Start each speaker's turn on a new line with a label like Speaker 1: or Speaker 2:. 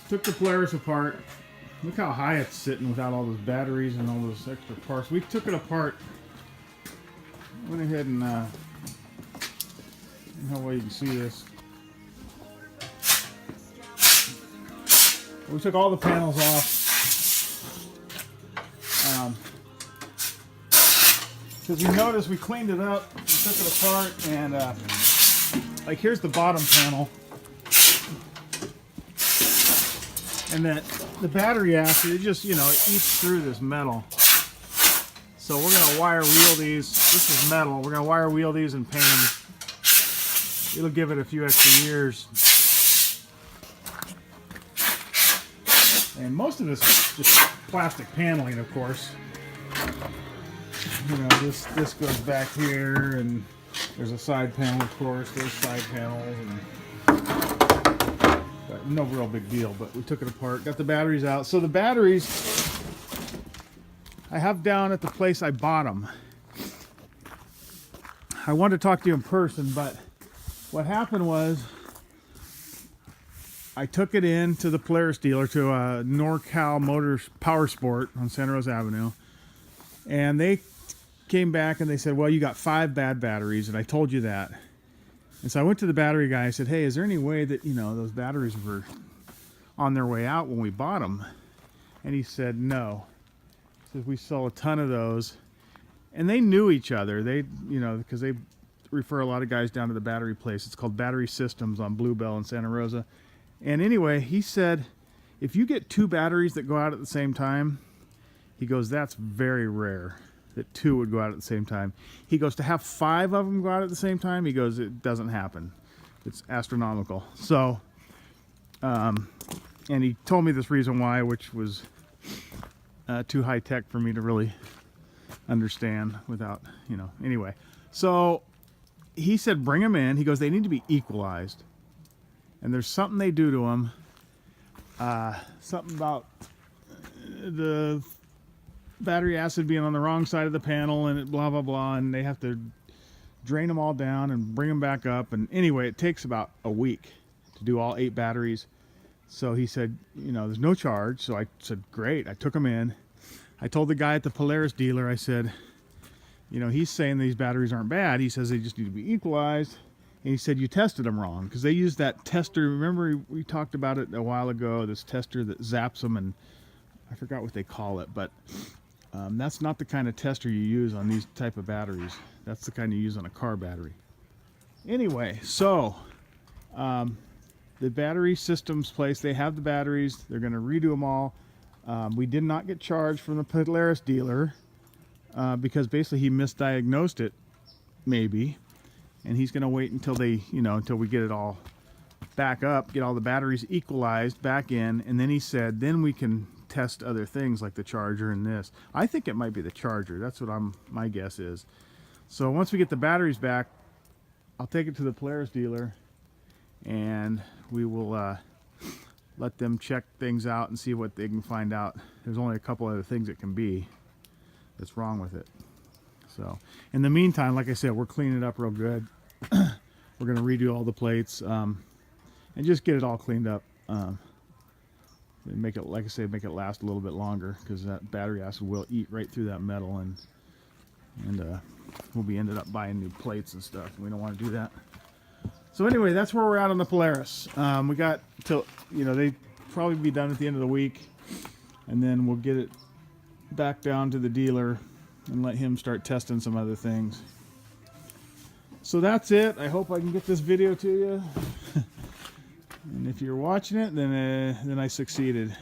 Speaker 1: Took the Polaris apart. Look how high it's sitting without all those batteries and all those extra parts. We took it apart. Went ahead and how well you can see this. We took all the panels off. Because you notice we cleaned it up, we took it apart, and like here's the bottom panel. And that the battery acid, it just, you know, it eats through this metal. So we're gonna wire wheel these. This is metal. We're gonna wire wheel these and paint them. It'll give it a few extra years. And most of this is just plastic paneling, of course. You know, this goes back here, and there's a side panel, of course. There's side panels, and but no real big deal. But we took it apart, got the batteries out. So the batteries I have down at the place I bought them. I wanted to talk to you in person, but what happened was I took it in to the Polaris dealer, to NorCal Motors Power Sport on Santa Rosa Avenue, and they came back and they said, well, you got 5 bad batteries, and I told you that. And so I went to the battery guy. I said, hey, is there any way that, you know, those batteries were on their way out when we bought them? And he said, no. He says, we sell a ton of those. And they knew each other. They, you know, because they refer a lot of guys down to the battery place. It's called Battery Systems on Bluebell in Santa Rosa. And anyway, he said, if you get 2 batteries that go out at the same time, he goes, that's very rare that 2 would go out at the same time. He goes, to have 5 of them go out at the same time, he goes, it doesn't happen. It's astronomical. So, and he told me this reason why, which was too high tech for me to really understand without, you know, anyway. So he said, bring them in. He goes, they need to be equalized. And there's something they do to them. Something about the battery acid being on the wrong side of the panel, and it blah, blah, blah. And they have to drain them all down and bring them back up. And anyway, it takes about a week to do all 8 batteries. So he said, you know, there's no charge. So I said, great. I took them in. I told the guy at the Polaris dealer, I said, you know, he's saying these batteries aren't bad. He says they just need to be equalized. And he said, you tested them wrong, because they use that tester. Remember, we talked about it a while ago, this tester that zaps them, and I forgot what they call it, but that's not the kind of tester you use on these type of batteries. That's the kind you use on a car battery. Anyway, so the battery systems place, they have the batteries. They're going to redo them all. We did not get charged from the Polaris dealer because basically he misdiagnosed it, maybe. And he's going to wait until they, you know, until we get it all back up, get all the batteries equalized back in. And then he said, then we can test other things like the charger and this. I think it might be the charger. That's what my guess is. So once we get the batteries back, I'll take it to the Polaris dealer and we will let them check things out and see what they can find out. There's only a couple other things it can be that's wrong with it. So in the meantime, like I said, we're cleaning it up real good. We're going to redo all the plates and just get it all cleaned up. And make it, like I say, make it last a little bit longer, because that battery acid will eat right through that metal, and we'll be ended up buying new plates and stuff. We don't want to do that. So anyway, that's where we're at on the Polaris. We got till, you know, they probably be done at the end of the week, and then we'll get it back down to the dealer and let him start testing some other things. So that's it. I hope I can get this video to you. And if you're watching it, then I succeeded.